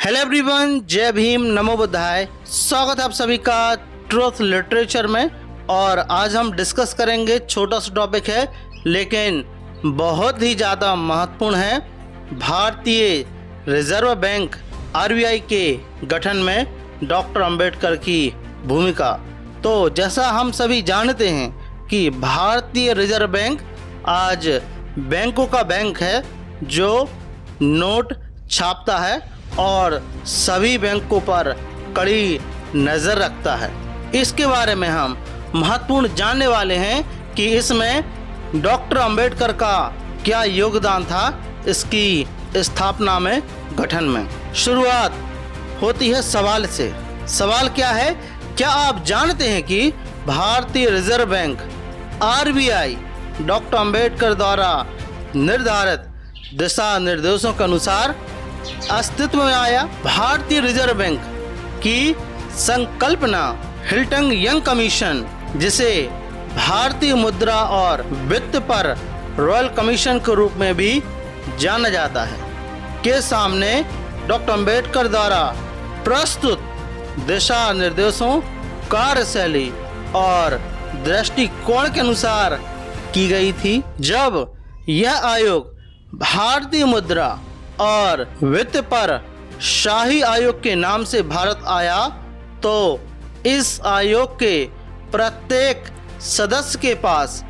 Hello everyone, जय भीम, नमो बुद्धाय। स्वागत है आप सभी का ट्रूथ लिटरेचर में। और आज हम डिस्कस करेंगे, छोटा सा टॉपिक है लेकिन बहुत ही ज़्यादा महत्वपूर्ण है, भारतीय रिजर्व बैंक आरबीआई के गठन में डॉक्टर अंबेडकर की भूमिका। तो जैसा हम सभी जानते हैं कि भारतीय रिजर्व बैंक आज बैंकों का बैंक है जो नोट छापता है और सभी बैंकों पर कड़ी नज़र रखता है। इसके बारे में हम महत्वपूर्ण जानने वाले हैं कि इसमें डॉक्टर अंबेडकर का क्या योगदान था इसकी स्थापना में, गठन में। शुरुआत होती है सवाल से। सवाल क्या है? क्या आप जानते हैं कि भारतीय reserve bank RBI doctor Ambedkar द्वारा निर्धारित दिशा निर्देशों के अनुसार अस्तित्व में आया? भारतीय रिजर्व बैंक की संकल्पना हिल्टन यंग कमीशन, जिसे भारतीय मुद्रा और वित्त पर रॉयल कमीशन के रूप में भी जाना जाता है, के सामने डॉक्टर अंबेडकर द्वारा प्रस्तुत दिशा निर्देशों, कार्यशैली और दृष्टिकोण के अनुसार की गई थी। जब यह आयोग भारतीय मुद्रा और वित्त पर शाही आयोग के नाम से भारत आया, तो इस आयोग के प्रत्येक सदस्य के पास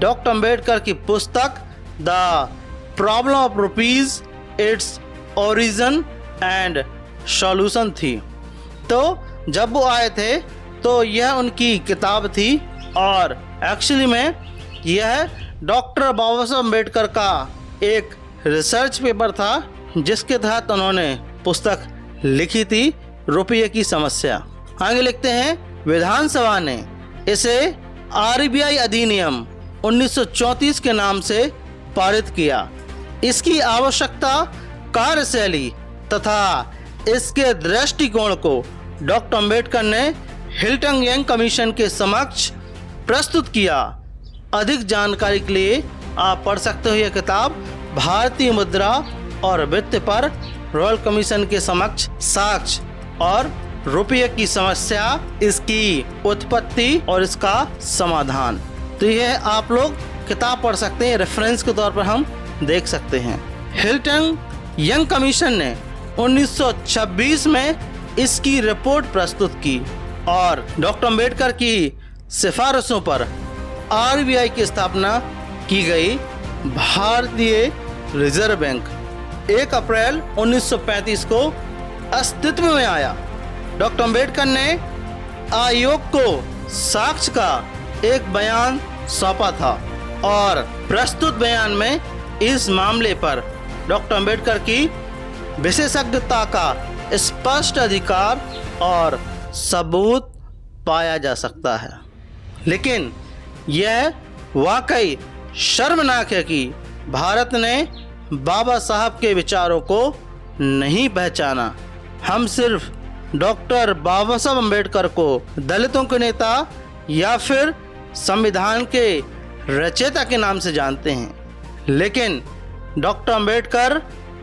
डॉक्टर अंबेडकर की पुस्तक the problem of rupees, its origin and solution थी। तो जब वो आए थे तो यह उनकी किताब थी और एक्चुअली में यह डॉक्टर बाबा साहब अंबेडकर का एक रिसर्च पेपर था जिसके तहत उन्होंने पुस्तक लिखी थी, रुपये की समस्या। आगे लिखते हैं, विधानसभा ने इसे आरबीआई अधिनियम 1934 के नाम से पारित किया। इसकी आवश्यकता, कार्यशैली तथा इसके दृष्टिकोण को डॉक्टर अंबेडकर ने हिल्टन यंग कमीशन के समक्ष प्रस्तुत किया। अधिक जानकारी के लिए आप पढ़ सकते हो यह किताब, भारतीय मुद्रा और वित्त पर रॉयल कमीशन के समक्ष साक्ष्य और रुपये की समस्या, इसकी उत्पत्ति और इसका समाधान। तो यह आप लोग किताब पढ़ सकते हैं, रेफरेंस के तौर पर हम देख सकते हैं। हिल्टन यंग कमीशन ने 1926 में इसकी रिपोर्ट प्रस्तुत की और डॉक्टर अंबेडकर की सिफारिशों पर आरबीआई की स्थापना की गई। भारतीय रिजर्व बैंक 1 अप्रैल 1935 को अस्तित्व में आया। डॉक्टर अंबेडकर ने आयोग को साक्ष्य का एक बयान सौंपा था और प्रस्तुत बयान में इस मामले पर डॉक्टर अंबेडकर की विशेषज्ञता का स्पष्ट अधिकार और सबूत पाया जा सकता है। लेकिन यह वाकई शर्मनाक है कि भारत ने बाबा साहब के विचारों को नहीं पहचाना। हम सिर्फ डॉक्टर बाबा साहब अम्बेडकर को दलितों के नेता या फिर संविधान के रचयिता के नाम से जानते हैं, लेकिन डॉक्टर अम्बेडकर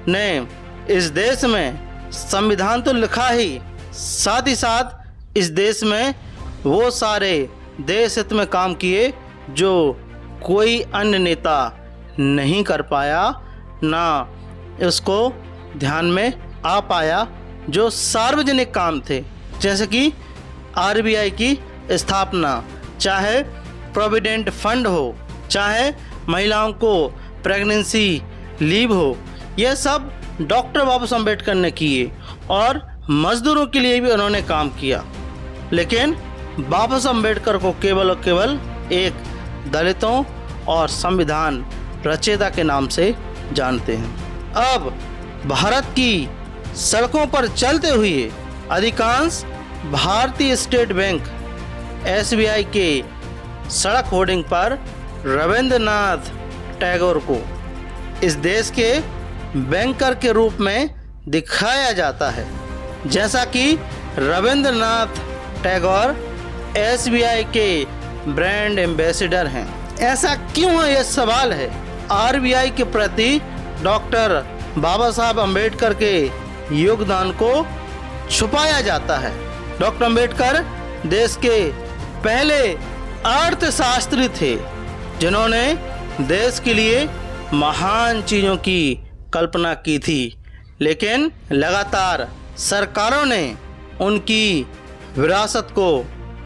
ने इस देश में संविधान तो लिखा ही, साथ ही साथ इस देश में वो सारे देश हित में काम किए जो कोई अन्य नेता नहीं कर पाया, ना उसको ध्यान में आ पाया। जो सार्वजनिक काम थे, जैसे कि आरबीआई की स्थापना, चाहे प्रोविडेंट फंड हो, चाहे महिलाओं को प्रेगनेंसी लीव हो, यह सब डॉक्टर बाबा साहब अम्बेडकर ने किए और मजदूरों के लिए भी उन्होंने काम किया। लेकिन बाबा साहब अम्बेडकर को केवल और केवल एक दलितों और संविधान रचयिता के नाम से जानते हैं। अब भारत की सड़कों पर चलते हुए अधिकांश भारतीय स्टेट बैंक एसबीआई के सड़क होर्डिंग पर रविंद्रनाथ टैगोर को इस देश के बैंकर के रूप में दिखाया जाता है। जैसा कि रविंद्रनाथ टैगोर एसबीआई के ब्रांड एम्बेसडर हैं। ऐसा क्यों है, यह सवाल है। आरबीआई के प्रति डॉक्टर बाबा साहब अम्बेडकर के योगदान को छुपाया जाता है। डॉक्टर अंबेडकर देश के पहले अर्थशास्त्री थे जिन्होंने देश के लिए महान चीज़ों की कल्पना की थी, लेकिन लगातार सरकारों ने उनकी विरासत को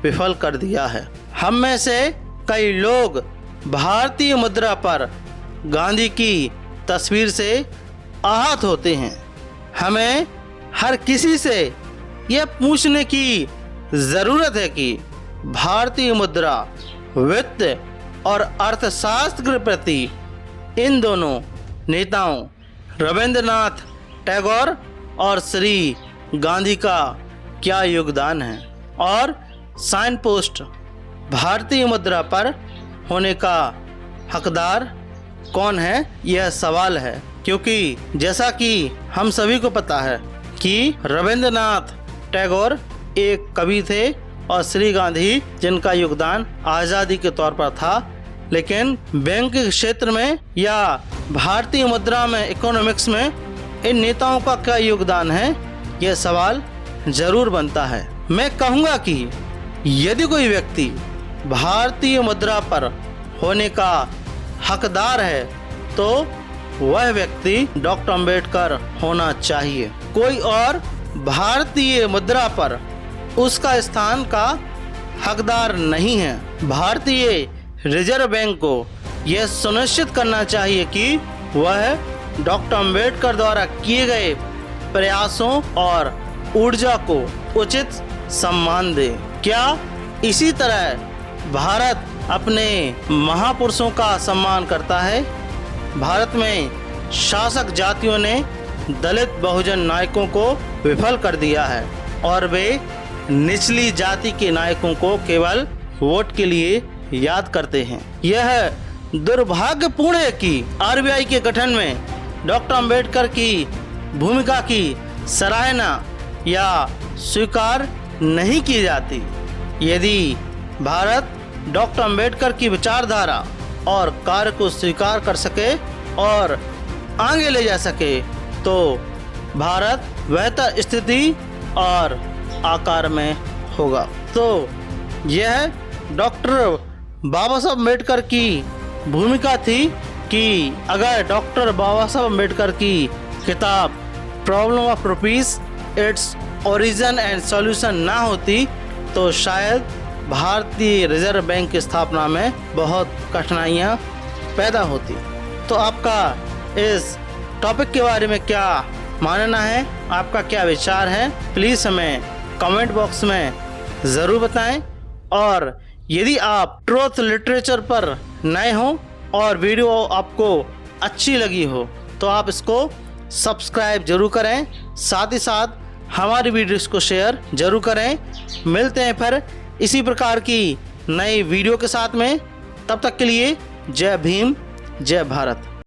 विफल कर दिया है। हम में से कई लोग भारतीय मुद्रा पर गांधी की तस्वीर से आहत होते हैं। हमें हर किसी से यह पूछने की ज़रूरत है कि भारतीय मुद्रा वित्त और अर्थशास्त्र के प्रति इन दोनों नेताओं रविंद्रनाथ टैगोर और श्री गांधी का क्या योगदान है, और साइन पोस्ट भारतीय मुद्रा पर होने का हकदार कौन है, यह सवाल है। क्योंकि जैसा कि हम सभी को पता है कि रविंद्रनाथ टैगोर एक कवि थे और श्री गांधी जिनका योगदान आज़ादी के तौर पर था, लेकिन बैंक के क्षेत्र में या भारतीय मुद्रा में, इकोनॉमिक्स में इन नेताओं का क्या योगदान है, यह सवाल जरूर बनता है। मैं कहूँगा कि यदि कोई व्यक्ति भारतीय मुद्रा पर होने का हकदार है तो वह व्यक्ति डॉक्टर अंबेडकर होना चाहिए। कोई और भारतीय मुद्रा पर उसका स्थान का हकदार नहीं है। भारतीय रिजर्व बैंक को यह सुनिश्चित करना चाहिए कि वह डॉक्टर अंबेडकर द्वारा किए गए प्रयासों और ऊर्जा को उचित सम्मान दे। क्या इसी तरह भारत अपने महापुरुषों का सम्मान करता है? भारत में शासक जातियों ने दलित बहुजन नायकों को विफल कर दिया है और वे निचली जाति के नायकों को केवल वोट के लिए याद करते हैं। यह दुर्भाग्यपूर्ण है कि आरबीआई के गठन में डॉक्टर अंबेडकर की भूमिका की सराहना या स्वीकार नहीं की जाती। यदि भारत डॉक्टर अंबेडकर की विचारधारा और कार्य को स्वीकार कर सके और आगे ले जा सके तो भारत बेहतर स्थिति और आकार में होगा। तो यह डॉक्टर बाबा साहब अम्बेडकर की भूमिका थी कि अगर डॉक्टर बाबा साहब अम्बेडकर की किताब problem of rupees its origin and solution ना होती तो शायद भारतीय रिजर्व बैंक की स्थापना में बहुत कठिनाइयाँ पैदा होती। तो आपका इस टॉपिक के बारे में क्या मानना है, आपका क्या विचार है, प्लीज़ हमें कमेंट बॉक्स में ज़रूर बताएं। और यदि आप ट्रूथ लिटरेचर पर नए हों और वीडियो आपको अच्छी लगी हो तो आप इसको सब्सक्राइब जरूर करें, साथ ही साथ हमारी वीडियोस को शेयर जरूर करें। मिलते हैं फिर इसी प्रकार की नई वीडियो के साथ में। तब तक के लिए जय भीम, जय भारत।